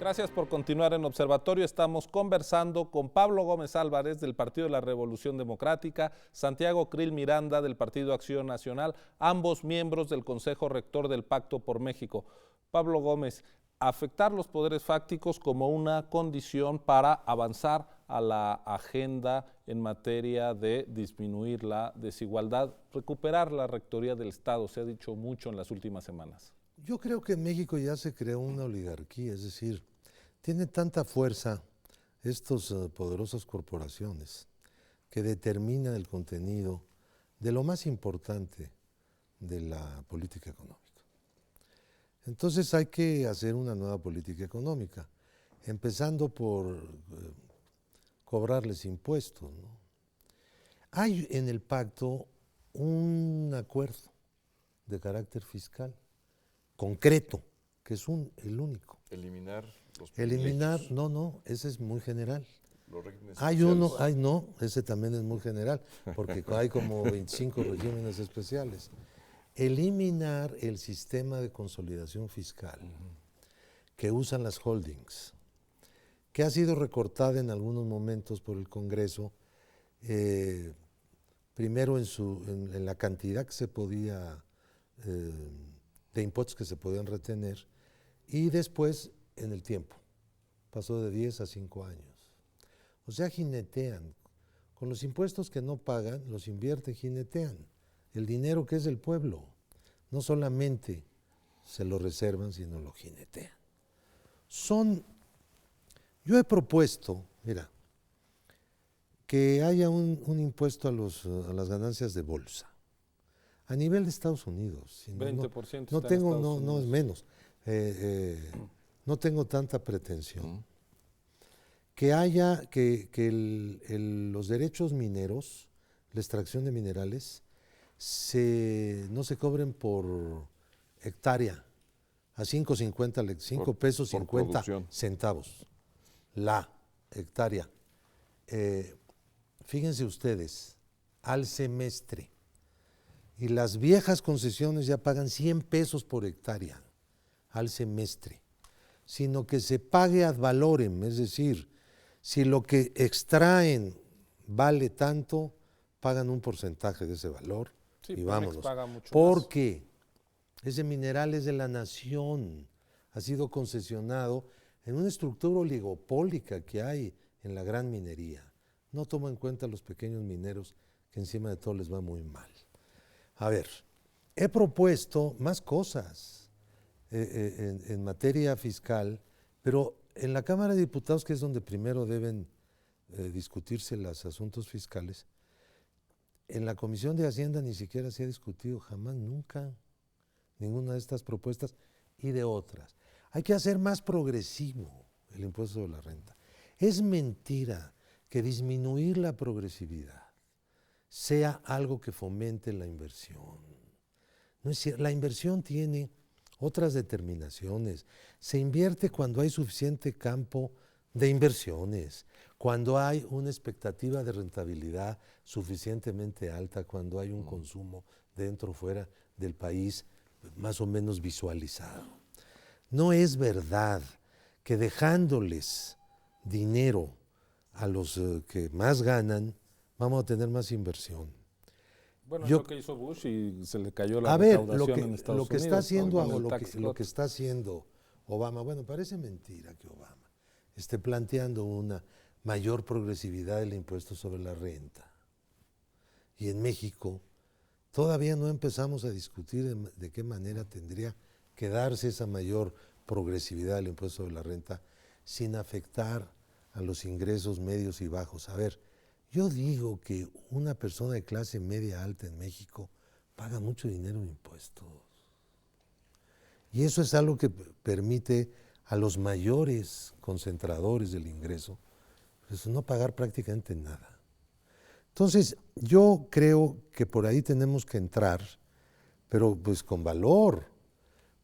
Gracias por continuar en Observatorio. Estamos conversando con Pablo Gómez Álvarez del Partido de la Revolución Democrática, Santiago Krill Miranda del Partido Acción Nacional, ambos miembros del Consejo Rector del Pacto por México. Pablo Gómez, afectar los poderes fácticos como una condición para avanzar a la agenda en materia de disminuir la desigualdad, recuperar la rectoría del Estado, se ha dicho mucho en las últimas semanas. Yo creo que en México ya se creó una oligarquía, es decir, tiene tanta fuerza estas poderosas corporaciones que determinan el contenido de lo más importante de la política económica. Entonces hay que hacer una nueva política económica, empezando por cobrarles impuestos, ¿no? Hay en el pacto un acuerdo de carácter fiscal concreto, que es el único. Eliminar los privilegios. No, ese es muy general. Los regímenes Hay especiales. no, ese también es muy general, porque hay como 25 regímenes especiales. Eliminar el sistema de consolidación fiscal que usan las holdings, que ha sido recortada en algunos momentos por el Congreso, primero en la cantidad que se podía, de impuestos que se podían retener, y después en el tiempo. Pasó de 10 a 5 años. O sea, jinetean. Con los impuestos que no pagan, los invierten, jinetean. El dinero que es del pueblo. No solamente se lo reservan, sino lo jinetean. Yo he propuesto, mira, que haya un impuesto a las ganancias de bolsa. A nivel de Estados Unidos. 20% no tengo, no es menos. No tengo tanta pretensión. Que haya, los derechos mineros, la extracción de minerales, no se cobren por hectárea, a 5 pesos 50 centavos la hectárea. Fíjense ustedes, al semestre. Y las viejas concesiones ya pagan 100 pesos por hectárea al semestre, sino que se pague ad valorem, es decir, si lo que extraen vale tanto, pagan un porcentaje de ese valor, sí, y vámonos. Paga mucho porque más. Ese mineral es de la nación, ha sido concesionado en una estructura oligopólica que hay en la gran minería. No toma en cuenta a los pequeños mineros, que encima de todo les va muy mal. A ver, he propuesto más cosas en materia fiscal, pero en la Cámara de Diputados, que es donde primero deben discutirse los asuntos fiscales, en la Comisión de Hacienda ni siquiera se ha discutido jamás, nunca, ninguna de estas propuestas y de otras. Hay que hacer más progresivo el impuesto de la renta. Es mentira que disminuir la progresividad sea algo que fomente la inversión. No es cierto. La inversión tiene otras determinaciones. Se invierte cuando hay suficiente campo de inversiones, cuando hay una expectativa de rentabilidad suficientemente alta, cuando hay un consumo dentro o fuera del país más o menos visualizado. No es verdad que dejándoles dinero a los que más ganan, vamos a tener más inversión. Bueno, lo que hizo Bush y se le cayó la recaudación en Estados Unidos. Lo que está haciendo Obama, bueno, parece mentira que Obama esté planteando una mayor progresividad del impuesto sobre la renta. Y en México todavía no empezamos a discutir de qué manera tendría que darse esa mayor progresividad del impuesto sobre la renta sin afectar a los ingresos medios y bajos. A ver, yo digo que una persona de clase media alta en México paga mucho dinero en impuestos. Y eso es algo que permite a los mayores concentradores del ingreso pues, no pagar prácticamente nada. Entonces, yo creo que por ahí tenemos que entrar, pero pues con valor,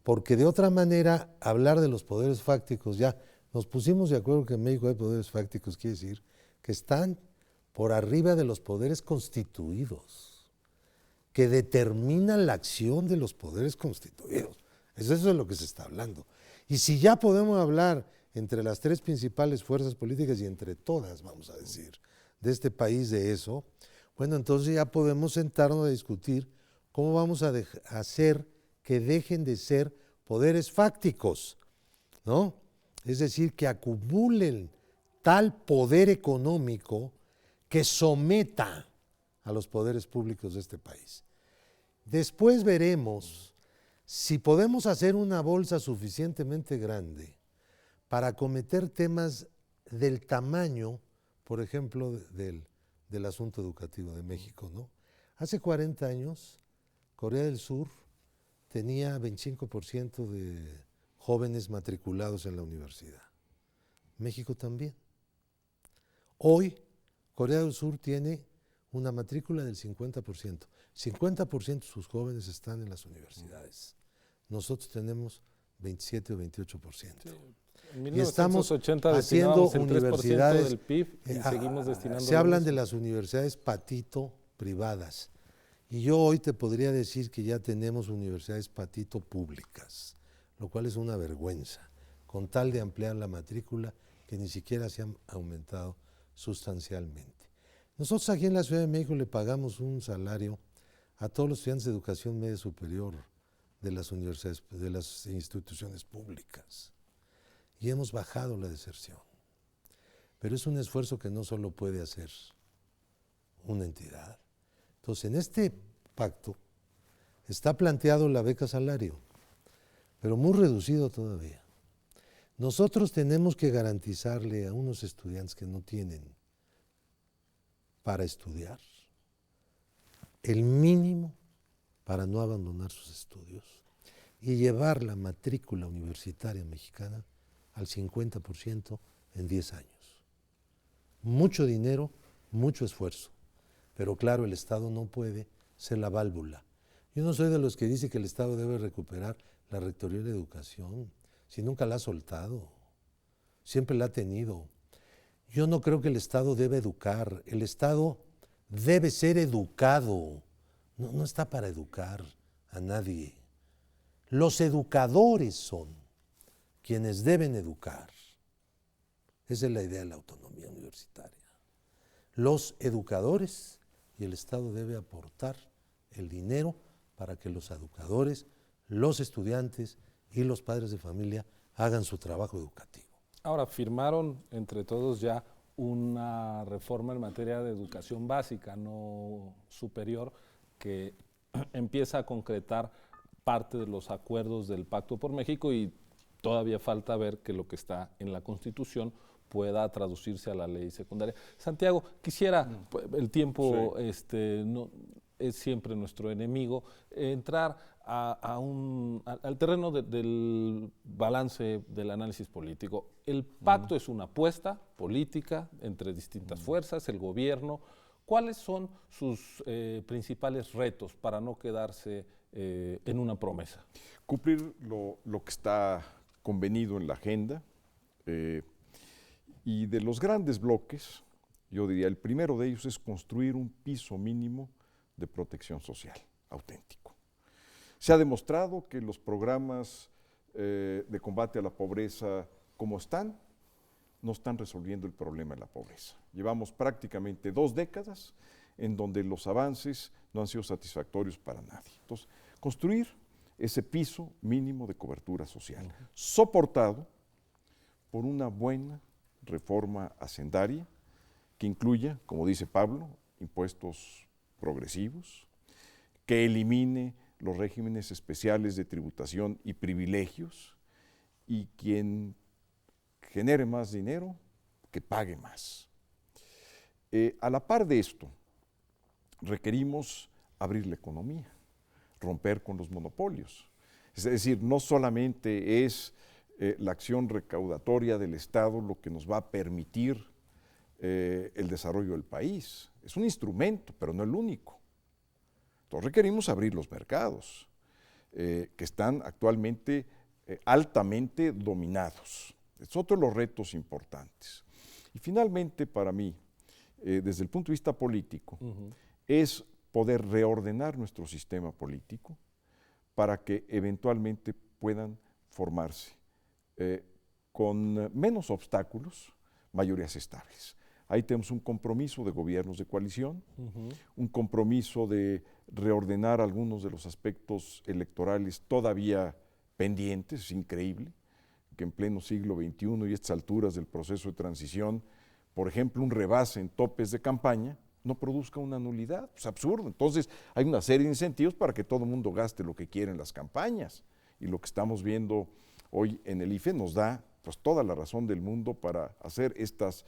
porque de otra manera hablar de los poderes fácticos, ya nos pusimos de acuerdo que en México hay poderes fácticos, quiere decir que están por arriba de los poderes constituidos, que determinan la acción de los poderes constituidos. Eso es de lo que se está hablando. Y si ya podemos hablar entre las tres principales fuerzas políticas y entre todas, vamos a decir, de este país de eso, bueno, entonces ya podemos sentarnos a discutir cómo vamos a hacer que dejen de ser poderes fácticos, ¿no? Es decir, que acumulen tal poder económico que someta a los poderes públicos de este país. Después veremos si podemos hacer una bolsa suficientemente grande para acometer temas del tamaño, por ejemplo, del asunto educativo de México, ¿no? Hace 40 años, Corea del Sur tenía 25% de jóvenes matriculados en la universidad. México también. Hoy, Corea del Sur tiene una matrícula del 50%. 50% de sus jóvenes están en las universidades. Nosotros tenemos 27 o 28%. Sí. En Y estamos 1980 haciendo el 3% universidades del PIB y seguimos destinando. Se hablan de las universidades patito privadas. Y yo hoy te podría decir que ya tenemos universidades patito públicas, lo cual es una vergüenza, con tal de ampliar la matrícula que ni siquiera se han aumentado sustancialmente. Nosotros aquí en la Ciudad de México le pagamos un salario a todos los estudiantes de educación media superior de las universidades, de las instituciones públicas. Y hemos bajado la deserción. Pero es un esfuerzo que no solo puede hacer una entidad. Entonces, en este pacto está planteado la beca salario, pero muy reducido todavía. Nosotros tenemos que garantizarle a unos estudiantes que no tienen para estudiar el mínimo para no abandonar sus estudios y llevar la matrícula universitaria mexicana al 50% en 10 años. Mucho dinero, mucho esfuerzo, pero claro, el Estado no puede ser la válvula. Yo no soy de los que dice que el Estado debe recuperar la Rectoría de Educación, si nunca la ha soltado, siempre la ha tenido. Yo no creo que el Estado debe educar, el Estado debe ser educado, no está para educar a nadie. Los educadores son quienes deben educar. Esa es la idea de la autonomía universitaria. Los educadores y el Estado debe aportar el dinero para que los educadores, los estudiantes y los padres de familia hagan su trabajo educativo. Ahora, firmaron entre todos ya una reforma en materia de educación básica, no superior, que empieza a concretar parte de los acuerdos del Pacto por México y todavía falta ver que lo que está en la Constitución pueda traducirse a la ley secundaria. Santiago, quisiera, el tiempo no, es siempre nuestro enemigo, entrar al terreno del balance del análisis político. El pacto es una apuesta política entre distintas fuerzas, el gobierno. ¿Cuáles son sus principales retos para no quedarse en una promesa? Cumplir lo que está convenido en la agenda. Y de los grandes bloques, yo diría, el primero de ellos es construir un piso mínimo de protección social auténtico. Se ha demostrado que los programas de combate a la pobreza como están, no están resolviendo el problema de la pobreza. Llevamos prácticamente 2 décadas en donde los avances no han sido satisfactorios para nadie. Entonces, construir ese piso mínimo de cobertura social, soportado por una buena reforma hacendaria que incluya, como dice Pablo, impuestos progresivos, que elimine los regímenes especiales de tributación y privilegios, y quien genere más dinero, que pague más. A la par de esto, requerimos abrir la economía, romper con los monopolios. Es decir, no solamente es la acción recaudatoria del Estado lo que nos va a permitir el desarrollo del país. Es un instrumento, pero no el único. Entonces requerimos abrir los mercados, que están actualmente altamente dominados. Es otro de los retos importantes. Y finalmente, para mí, desde el punto de vista político, es poder reordenar nuestro sistema político para que eventualmente puedan formarse con menos obstáculos, mayorías estables. Ahí tenemos un compromiso de gobiernos de coalición, un compromiso de reordenar algunos de los aspectos electorales todavía pendientes. Es increíble que en pleno siglo XXI y estas alturas del proceso de transición, por ejemplo, un rebase en topes de campaña no produzca una nulidad. Es absurdo. Entonces hay una serie de incentivos para que todo el mundo gaste lo que quiere en las campañas. Y lo que estamos viendo hoy en el IFE nos da pues toda la razón del mundo para hacer estas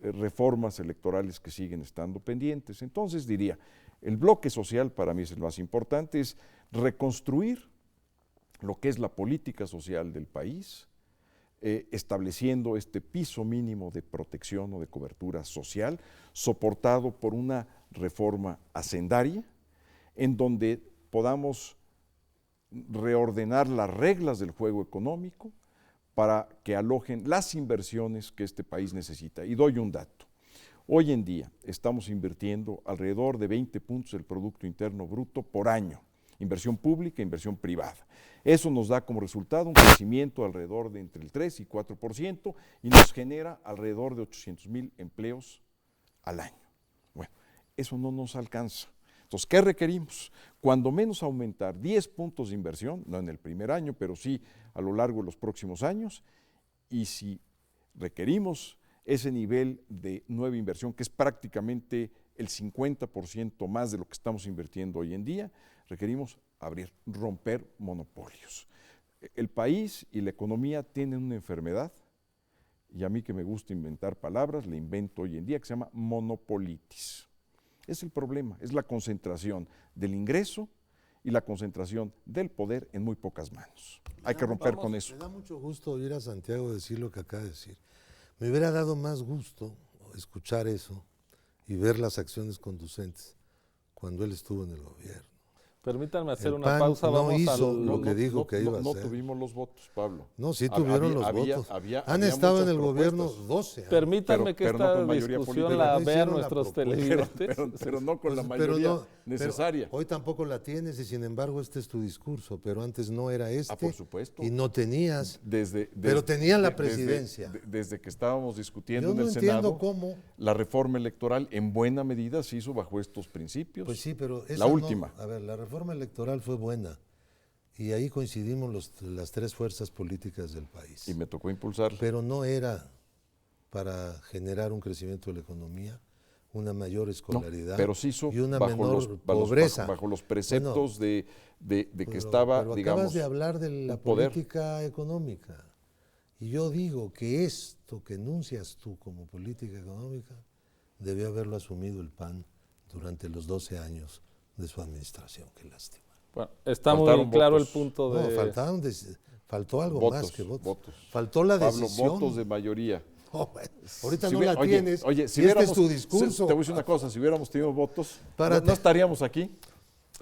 reformas electorales que siguen estando pendientes. Entonces diría, el bloque social para mí es el más importante, es reconstruir lo que es la política social del país, estableciendo este piso mínimo de protección o de cobertura social, soportado por una reforma hacendaria, en donde podamos reordenar las reglas del juego económico para que alojen las inversiones que este país necesita. Y doy un dato. Hoy en día estamos invirtiendo alrededor de 20 puntos del Producto Interno Bruto por año, inversión pública e inversión privada. Eso nos da como resultado un crecimiento alrededor de entre el 3 y 4% y nos genera alrededor de 800,000 empleos al año. Bueno, eso no nos alcanza. Entonces, ¿qué requerimos? Cuando menos aumentar 10 puntos de inversión, no en el primer año, pero sí a lo largo de los próximos años, y si requerimos ese nivel de nueva inversión, que es prácticamente el 50% más de lo que estamos invirtiendo hoy en día, requerimos romper monopolios. El país y la economía tienen una enfermedad, y a mí que me gusta inventar palabras, la invento hoy en día, que se llama monopolitis. Es el problema, es la concentración del ingreso y la concentración del poder en muy pocas manos. Hay que romper con eso. Me da mucho gusto oír a Santiago decir lo que acaba de decir. Me hubiera dado más gusto escuchar eso y ver las acciones conducentes cuando él estuvo en el gobierno. Permítanme hacer El una PAN pausa. no Vamos hizo al... lo que dijo que iba a No hacer. tuvimos los votos, Pablo. No, sí tuvieron los votos. Han había estado en muchas el gobierno propuestas. 12 años. Permítanme que pero no esta con mayoría discusión política. la No vean hicieron la nuestros propuesta. televidentes. Pero no con la Pues, mayoría pero necesaria. Pero hoy tampoco la tienes y sin embargo este es tu discurso, pero antes no era este. Por supuesto. Y no tenías. Pero pero tenían la presidencia. Desde que estábamos discutiendo Yo en no el entiendo Senado, cómo. la reforma electoral en buena medida se hizo bajo estos principios. Pues sí, pero esa la no- última. A ver, la reforma electoral fue buena y ahí coincidimos las tres fuerzas políticas del país. Y me tocó impulsar. Pero no era para generar un crecimiento de la economía, una mayor escolaridad pero se hizo y una bajo menor pobreza. bajo los preceptos de que Pero estaba, acabas digamos, de hablar de la un poder. política económica. Y yo digo que esto que enuncias tú como política económica debió haberlo asumido el PAN durante los 12 años de su administración. Qué lástima. Bueno, está Faltaron muy claro votos. el punto No, de... faltó algo votos, más que votos. votos. Faltó la Pablo, decisión. votos de mayoría. Oh, bueno, ahorita Si no hubiera- la oye, tienes. Oye, si y este es hubiéramos- tu discurso. Te voy a decir una cosa, si hubiéramos tenido votos, Párate. no estaríamos aquí.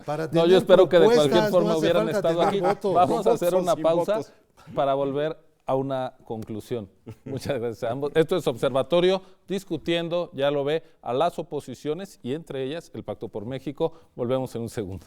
Para No, tener yo espero que de propuestas, cualquier forma no hace hubieran falta estado tener aquí. votos. Vamos Con a hacer votos o una sin pausa votos. para volver a una conclusión. Muchas gracias a ambos. Esto es Observatorio, discutiendo, ya lo ve, a las oposiciones y entre ellas el Pacto por México. Volvemos en un segundo.